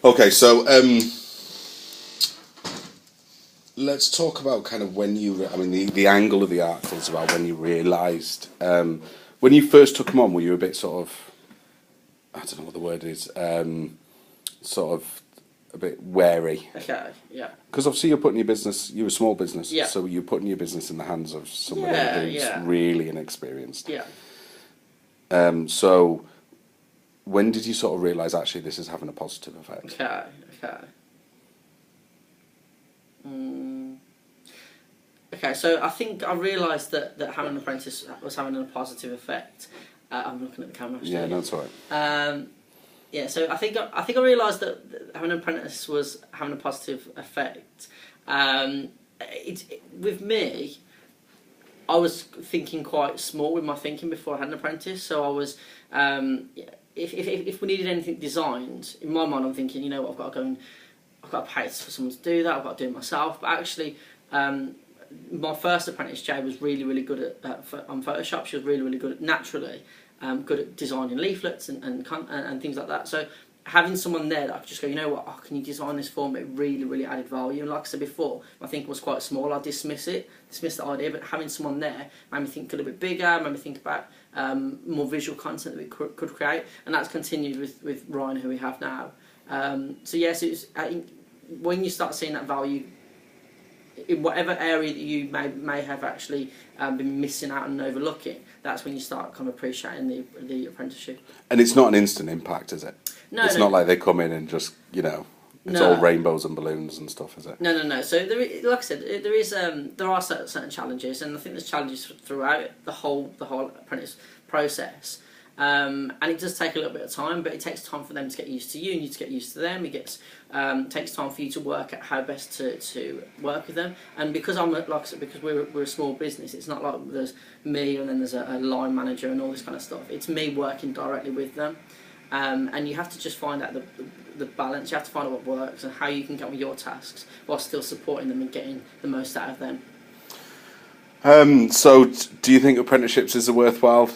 Okay, so let's talk about kind of when you. I mean, the angle of the article is about when you realised. When you first took them on, were you a bit sort of, I don't know what the word is, sort of a bit wary? Okay, yeah. Because obviously you're a small business, Yeah. so you're putting your business in the hands of somebody who's Yeah. really inexperienced. Yeah. So when did you sort of realise actually this is having a positive effect? Okay. Okay, so I think I realised that having an apprentice was having a positive effect. I'm looking at the camera. Yeah, no, that's all right. Yeah, so I think I realised that having an apprentice was having a positive effect. With me, I was thinking quite small with my thinking before I had an apprentice. So I was, if we needed anything designed, in my mind I'm thinking, you know what, I've got to pay for someone to do that. I've got to do it myself. But actually, my first apprentice, Jay, was really good at on Photoshop. She was really good at naturally. Good at designing leaflets and things like that. So having someone there that I could just go, you know what, can you design this for me? It really added value. And like I said before, my thinking was quite small. I dismiss the idea, but having someone there made me think a little bit bigger, made me think about more visual content that we could create. And that's continued with Ryan, who we have now. So yes, when you start seeing that value in whatever area that you may have actually been missing out and overlooking, that's when you start kind of appreciating the apprenticeship. And it's not an instant impact, is it? No, it's not like they come in and just, it's all rainbows and balloons and stuff, is it? No. So like I said, there are certain challenges, and I think there's challenges throughout the whole apprentice process. And it does take a little bit of time, but it takes time for them to get used to you, and you to get used to them. It takes time for you to work out how best to work with them. And because because we're a small business, it's not like there's me and then there's a line manager and all this kind of stuff. It's me working directly with them, and you have to just find out the balance. You have to find out what works and how you can get on with your tasks while still supporting them and getting the most out of them. So, do you think apprenticeships is a worthwhile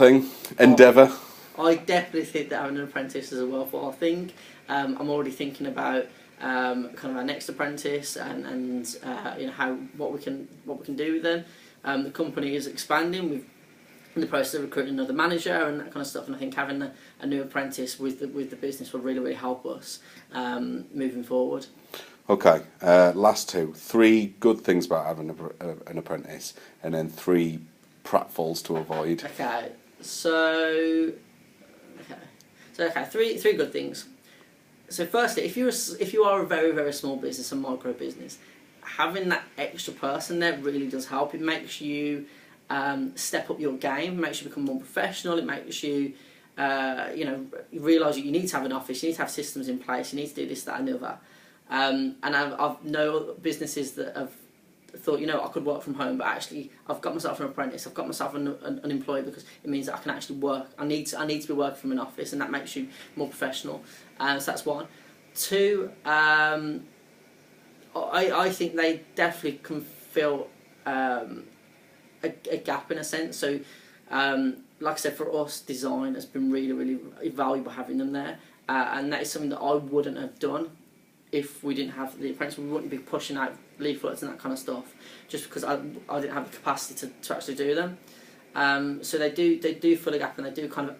endeavour? I definitely think that having an apprentice is a worthwhile thing. I'm already thinking about kind of our next apprentice and what we can do with them. The company is expanding. We're in the process of recruiting another manager and that kind of stuff. And I think having a new apprentice with the business will really help us moving forward. Okay, last three good things about having an apprentice, and then three pratfalls to avoid. Okay, so three good things. So firstly, if you are a very small business, a micro business, having that extra person there really does help. It makes you step up your game. It makes you become more professional. It makes you you realise that you need to have an office. You need to have systems in place. You need to do this, that, and the other. And I've know businesses that have thought, I could work from home, but actually I've got myself an apprentice, I've got myself an employee, because it means that I can actually work. I need to be working from an office, and that makes you more professional. So that's one. Two, I think they definitely can fill a gap in a sense. So like I said, for us, design has been really valuable having them there, and that is something that I wouldn't have done if we didn't have the apprentice. We wouldn't be pushing out leaflets and that kind of stuff, just because I didn't have the capacity to actually do them. So they do fill a gap, and they do kind of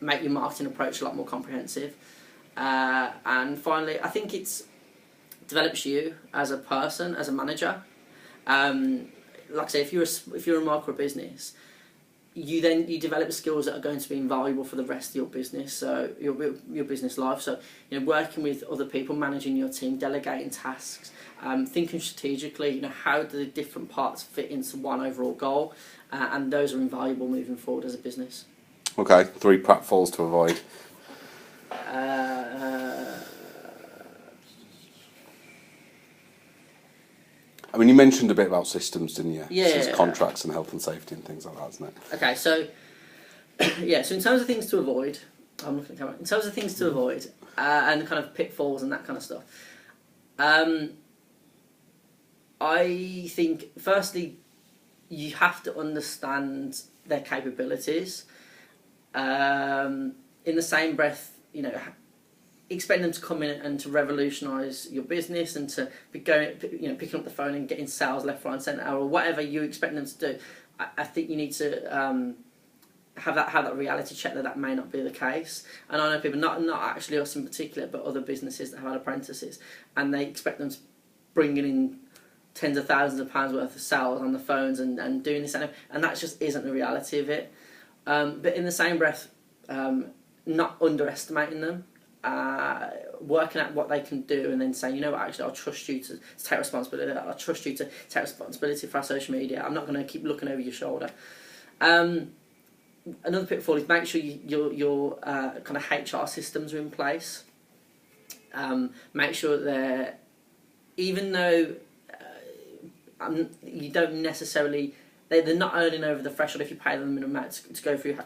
make your marketing approach a lot more comprehensive. And finally, I think it develops you as a person, as a manager. Like I say, if you're a micro business, you develop skills that are going to be invaluable for the rest of your business, so your business life. So working with other people, managing your team, delegating tasks, thinking strategically. How do the different parts fit into one overall goal, and those are invaluable moving forward as a business. Okay, three pratfalls to avoid. I mean, you mentioned a bit about systems, didn't you? Yeah. Contracts and health and safety and things like that, isn't it? Okay, so so in terms of things to avoid, I'm looking at the camera. In terms of things to avoid and kind of pitfalls and that kind of stuff, I think firstly you have to understand their capabilities. In the same breath, expect them to come in and to revolutionise your business and to be going, picking up the phone and getting sales left, right, and centre, or whatever you expect them to do. I think you need to have that reality check that may not be the case. And I know people, not actually us in particular, but other businesses that have had apprentices, and they expect them to bring in tens of thousands of pounds worth of sales on the phones and doing this, and that just isn't the reality of it. But in the same breath, not underestimating them, working out what they can do, and then saying, you know what, actually, I'll trust you to take responsibility. I'll trust you to take responsibility for our social media. I'm not going to keep looking over your shoulder. Another pitfall is make sure your kind of HR systems are in place. Make sure they're, even though you don't necessarily, they're not earning over the threshold if you pay them the minimum amount to go through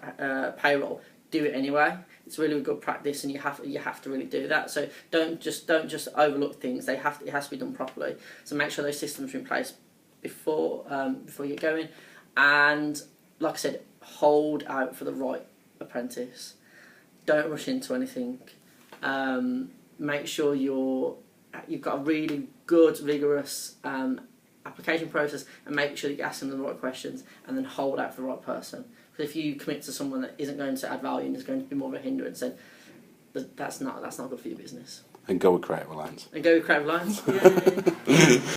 payroll. Do it anyway. It's really good practice, and you have to really do that. So don't just overlook things. It has to be done properly. So make sure those systems are in place before you're going. And like I said, hold out for the right apprentice. Don't rush into anything. Make sure you've got a really good, vigorous application process, and make sure that you're asking them the right questions, and then hold out for the right person. Because if you commit to someone that isn't going to add value and is going to be more of a hindrance, then that's not good for your business. And go with Creative Alliance. And go with Creative Alliance. Yay.